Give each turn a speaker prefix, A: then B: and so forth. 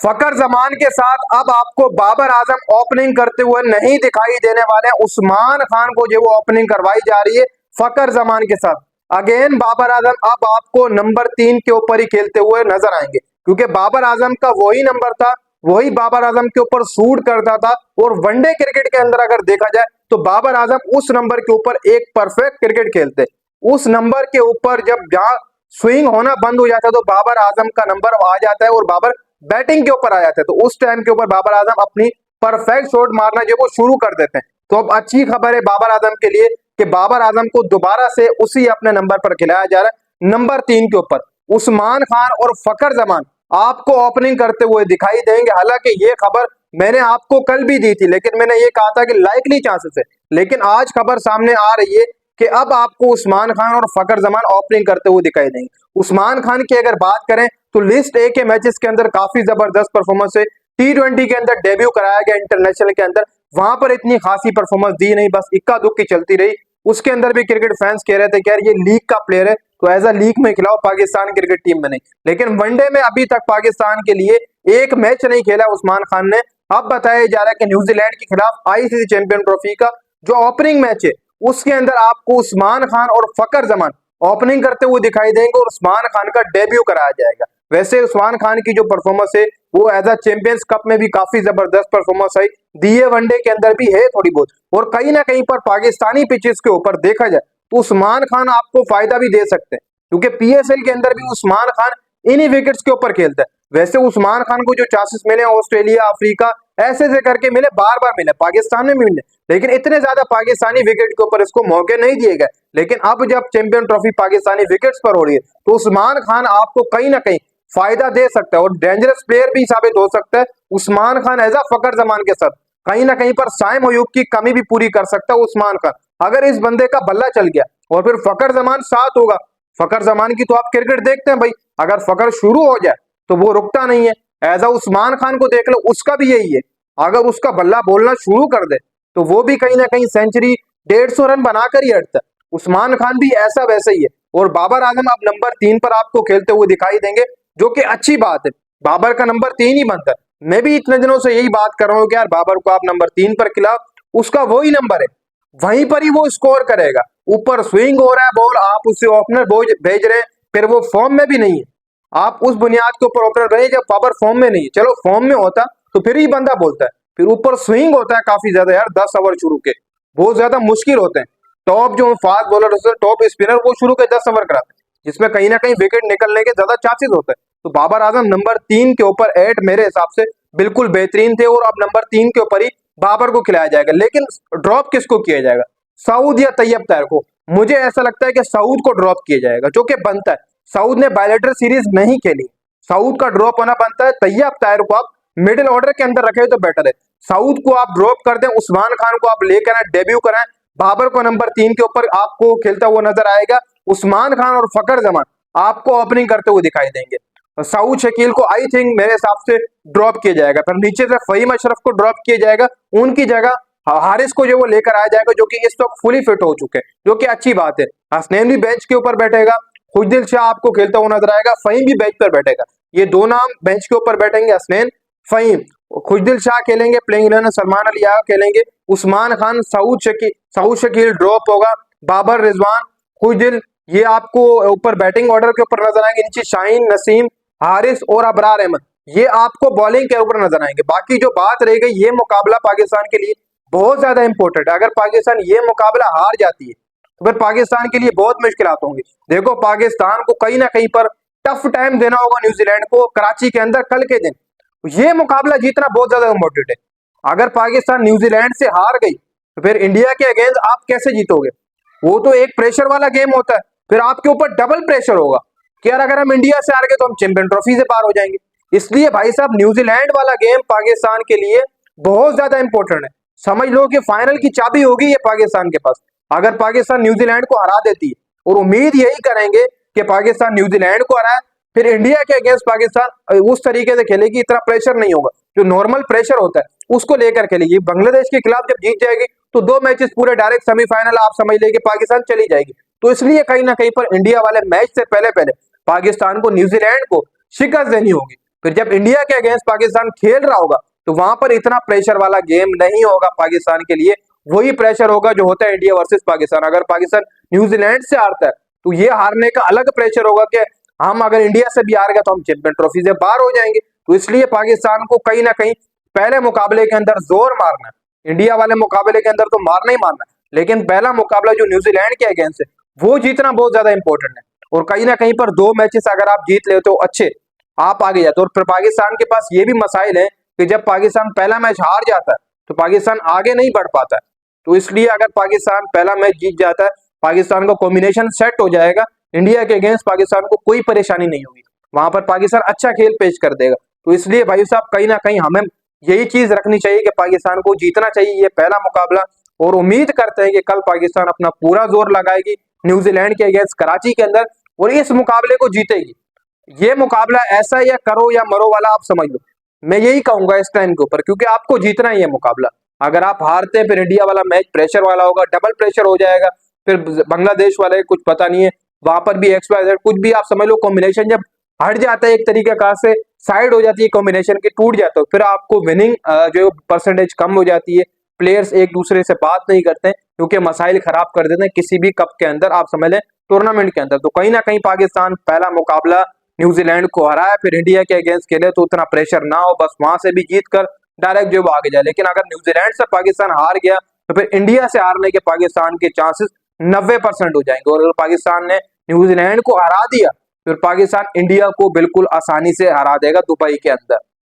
A: फकर जमान के साथ अब आपको बाबर आजम ओपनिंग करते हुए नहीं दिखाई देने वाले। उस्मान खान को जो वो ओपनिंग करवाई जा रही है फकर जमान के साथ। अगेन बाबर आजम अब आपको नंबर 3 के ऊपर ही खेलते हुए नजर आएंगे, क्योंकि बाबर आजम का वही नंबर था, वही बाबर आजम के ऊपर सूट करता था। और वनडे क्रिकेट के अंदर अगर देखा जाए तो बाबर आजम उस नंबर के ऊपर एक परफेक्ट क्रिकेट खेलते। उस नंबर के ऊपर जब जहां स्विंग होना बंद हो जाता है तो बाबर आजम का नंबर आ जाता है और बाबर बैटिंग के ऊपर आ जाते हैं। तो उस टाइम के ऊपर बाबर आजम अपनी परफेक्ट शॉट मारना जो वो शुरू कर देते हैं। तो अब अच्छी खबर है बाबर आजम के लिए कि बाबर आजम को दोबारा से उसी अपने नंबर पर खिलाया जा रहा है, नंबर 3 के ऊपर। उस्मान खान और फकर जमान आपको ओपनिंग करते हुए दिखाई देंगे। हालांकि ये खबर मैंने आपको कल भी दी थी, लेकिन मैंने ये कहा था कि लाइकली चांसेस है, लेकिन आज खबर सामने आ रही है कि अब आपको उस्मान खान और फकर जमान ओपनिंग करते हुए दिखाई देंगे। उस्मान खान की अगर बात करें तो लिस्ट ए के मैचेस के अंदर काफी जबरदस्त परफॉर्मेंस है। T20 के अंदर डेब्यू कराया गया इंटरनेशनल के अंदर, वहां पर इतनी खासी परफॉर्मेंस दी नहीं, बस इक्का दुक्की चलती रही। उसके अंदर भी क्रिकेट फैंस कह रहे थे कि यार ये लीग का प्लेयर है तो एज अ लीग में खिलाओ, पाकिस्तान क्रिकेट टीम में नहीं। लेकिन वनडे में अभी तक पाकिस्तान के लिए एक मैच नहीं खेला उस्मान खान ने। अब बताया जा रहा है कि न्यूजीलैंड के खिलाफ आईसीसी चैंपियन ट्रॉफी का जो ओपनिंग मैच है उसके अंदर आपको उस्मान खान और फकर जमान ओपनिंग करते हुए दिखाई देंगे और उस्मान खान का डेब्यू कराया जाएगा। वैसे उस्मान खान की जो परफॉर्मेंस है वो एज अ चैंपियंस कप में भी काफी जबरदस्त परफॉर्मेंस है, दिए वनडे के अंदर भी है थोड़ी बहुत। और कहीं ना कहीं पर पाकिस्तानी पिचेस के ऊपर देखा जाए तो उस्मान खान आपको फायदा भी दे सकते हैं, क्योंकि पीएसएल के अंदर भी उस्मान खान इन्हीं विकेट्स के ऊपर खेलता है। वैसे उस्मान खान को जो चांसेस मिले ऑस्ट्रेलिया, अफ्रीका ऐसे ऐसे करके मिले, बार बार मिले, पाकिस्तान में भी मिले, लेकिन इतने ज्यादा पाकिस्तानी विकेट के ऊपर इसको मौके नहीं दिए गए। लेकिन अब जब चैंपियन ट्रॉफी पाकिस्तानी विकेट्स पर हो रही है तो उस्मान खान आपको कहीं ना कहीं फायदा दे सकता है और डेंजरस प्लेयर भी साबित हो सकता है। उस्मान खान एज अ फकर जमान के साथ कहीं ना कहीं पर साइम अयूब की कमी भी पूरी कर सकता है उस्मान खान, अगर इस बंदे का बल्ला चल गया। और फिर फकर जमान साथ होगा। फकर जमान की तो आप क्रिकेट देखते हैं भाई, अगर फकर शुरू हो जाए तो वो रुकता नहीं है। एज अ उस्मान खान को देख लो, उसका भी यही है, अगर उसका बल्ला बोलना शुरू कर दे तो वो भी कहीं ना कहीं सेंचुरी 150 रन बनाकर ही हटता है। उस्मान खान भी ऐसा वैसा ही है। और बाबर आजम अब नंबर 3 पर आपको खेलते हुए दिखाई देंगे, जो कि अच्छी बात है। बाबर का नंबर 3 ही बनता है। मैं भी इतने दिनों से यही बात कर रहा हूँ कि यार बाबर को आप नंबर 3 पर खिलाओ, उसका वही नंबर है, वहीं पर ही वो स्कोर करेगा। ऊपर स्विंग हो रहा है बॉल, आप उसे ओपनर भेज रहे हैं, फिर वो फॉर्म में भी नहीं है। आप उस बुनियाद के ऊपर ओपनर रहे जब बाबर फॉर्म में नहीं है। चलो फॉर्म में होता तो फिर ही बंदा बोलता है। फिर ऊपर स्विंग होता है काफी ज्यादा यार, 10 ओवर शुरू के बहुत ज्यादा मुश्किल होते हैं। टॉप जो फास्ट बॉलर होते हैं, टॉप स्पिनर, वो शुरू के 10 ओवर कराते हैं, जिसमें कहीं ना कहीं विकेट निकलने के ज्यादा चांसेस होते हैं। तो बाबर आजम नंबर 3 के ऊपर एट मेरे हिसाब से बिल्कुल बेहतरीन थे और अब नंबर 3 के ऊपर ही बाबर को खिलाया जाएगा। लेकिन ड्रॉप किसको किया जाएगा, सऊद या तैयब ताहिर को? मुझे ऐसा लगता है कि सऊद को ड्रॉप किया जाएगा, जो कि बनता है। सऊद ने बायलेटर सीरीज नहीं खेली, सऊद का ड्रॉप होना बनता है। तैयब ताहिर को आप मिडिल ऑर्डर के अंदर रखे तो बेटर है। सऊद को आप ड्रॉप कर दें, उस्मान खान को आप लेकर आए, डेब्यू कराएं। बाबर को नंबर 3 के ऊपर आपको खेलता हुआ नजर आएगा। उस्मान खान और फकर जमान आपको ओपनिंग करते हुए दिखाई देंगे। सऊद शकील को आई थिंक मेरे हिसाब से ड्रॉप किया जाएगा, फिर नीचे से फहीम अशरफ को ड्रॉप किया जाएगा, उनकी जगह हारिस को जो वो लेकर आया जाएगा, जो कि इस वक्त फुली फिट हो चुके हैं, जो कि अच्छी बात है। हसनैन भी बेंच के ऊपर बैठेगा, खुशदिल शाह आपको खेलता हुआ नजर आएगा, फहीम भी बेंच पर बैठेगा। ये दो नाम बेंच के ऊपर बैठेंगे, हसनैन, फहीम। खुशदिल शाह खेलेंगे प्लेइंग 11, सलमान अली खेलेंगे, उस्मान खान, सऊद शकील ड्रॉप होगा, बाबर, रिजवान, खुशदिल, ये आपको ऊपर बैटिंग ऑर्डर के ऊपर नजर आएंगे। नीचे शाहीन, नसीम, हारिस और अबरार अहमद, ये आपको बॉलिंग के ऊपर नजर आएंगे। बाकी जो बात रह गई, ये मुकाबला पाकिस्तान के लिए बहुत ज्यादा इंपॉर्टेंट है। अगर पाकिस्तान ये मुकाबला हार जाती है तो फिर पाकिस्तान के लिए बहुत मुश्किलात होंगी। देखो पाकिस्तान को कहीं ना कहीं पर टफ टाइम देना होगा न्यूजीलैंड को कराची के अंदर कल के दिन। ये मुकाबला जीतना बहुत ज्यादा इंपॉर्टेंट है। अगर पाकिस्तान न्यूजीलैंड से हार गई तो फिर इंडिया के अगेंस्ट आप कैसे जीतोगे? वो तो एक प्रेशर वाला गेम होता है, फिर आपके ऊपर डबल प्रेशर होगा कि यार अगर हम इंडिया से हार गए तो हम चैंपियन ट्रॉफी से पार हो जाएंगे। इसलिए भाई साहब न्यूजीलैंड वाला गेम पाकिस्तान के लिए बहुत ज्यादा इंपॉर्टेंट है। समझ लो कि फाइनल की चाबी होगी ये पाकिस्तान के पास। अगर पाकिस्तान न्यूजीलैंड को हरा देती है, और उम्मीद यही करेंगे कि पाकिस्तान न्यूजीलैंड को हराए, फिर इंडिया के अगेंस्ट पाकिस्तान उस तरीके से खेलेगी, इतना प्रेशर नहीं होगा, जो नॉर्मल प्रेशर होता है उसको लेकर खेलेगी। बांग्लादेश के खिलाफ जब जीत जाएगी तो 2 मैचेस पूरे डायरेक्ट सेमीफाइनल, आप समझ लेंगे पाकिस्तान चली जाएगी। तो इसलिए कहीं ना कहीं पर इंडिया वाले मैच से पहले पहले पाकिस्तान को न्यूजीलैंड को शिकस्त देनी होगी। फिर जब इंडिया के अगेंस्ट पाकिस्तान खेल रहा होगा तो वहां पर इतना प्रेशर वाला गेम नहीं होगा पाकिस्तान के लिए। वही प्रेशर होगा जो होता है इंडिया वर्सेस पाकिस्तान। अगर पाकिस्तान न्यूजीलैंड से हारता है तो ये हारने का अलग प्रेशर होगा कि हम अगर इंडिया से भी हार गए तो हम चैंपियन ट्रॉफी से बाहर हो जाएंगे। तो इसलिए पाकिस्तान को कहीं ना कहीं पहले मुकाबले के अंदर जोर मारना है। इंडिया वाले मुकाबले के अंदर तो मारना ही मारना है, लेकिन पहला मुकाबला जो न्यूजीलैंड के अगेंस्ट है वो जीतना बहुत ज्यादा इंपॉर्टेंट है। और कहीं ना कहीं पर 2 मैचेस अगर आप जीत लेते हो अच्छे, आप आगे जाते हो। और फिर पाकिस्तान के पास ये भी मसाइल है कि जब पाकिस्तान पहला मैच हार जाता है तो पाकिस्तान आगे नहीं बढ़ पाता है। तो इसलिए अगर पाकिस्तान पहला मैच जीत जाता है, पाकिस्तान का कॉम्बिनेशन सेट हो जाएगा, इंडिया के अगेंस्ट पाकिस्तान को कोई परेशानी नहीं होगी, वहां पर पाकिस्तान अच्छा खेल पेश कर देगा। तो इसलिए भाई साहब कहीं ना कहीं हमें यही चीज रखनी चाहिए कि पाकिस्तान को जीतना चाहिए ये पहला मुकाबला। और उम्मीद करते हैं कि कल पाकिस्तान अपना पूरा जोर लगाएगी न्यूजीलैंड के अगेंस्ट कराची के अंदर और इस मुकाबले को जीतेगी। ये मुकाबला ऐसा या करो या मरो वाला आप समझ लो, मैं यही कहूंगा इस टाइम के ऊपर, क्योंकि आपको जीतना ही है मुकाबला। अगर आप हारते हैं फिर इंडिया वाला मैच प्रेशर वाला होगा, डबल प्रेशर हो जाएगा। फिर बांग्लादेश वाले कुछ पता नहीं है, वहां पर भी XYZ कुछ भी आप समझ लो, कॉम्बिनेशन जब हट जाता है एक तरीके का से साइड हो जाती है कॉम्बिनेशन की, टूट जाता है, फिर आपको विनिंग जो परसेंटेज कम हो जाती है। प्लेयर्स एक दूसरे से बात नहीं करते हैं क्योंकि मसाइल खराब कर देते हैं किसी भी कप के अंदर, आप समझ लें टूर्नामेंट के अंदर। तो कहीं ना कहीं पाकिस्तान पहला मुकाबला न्यूजीलैंड को हराया, फिर इंडिया के अगेंस्ट खेले तो उतना प्रेशर ना हो, बस वहां से भी जीत कर डायरेक्ट जो वो आगे जाए। लेकिन अगर न्यूजीलैंड से पाकिस्तान हार गया तो फिर इंडिया से हारने के पाकिस्तान के चांसेस 90% हो जाएंगे। और अगर पाकिस्तान ने न्यूजीलैंड को हरा दिया फिर पाकिस्तान इंडिया को बिल्कुल आसानी से हरा देगा दुबई के अंदर।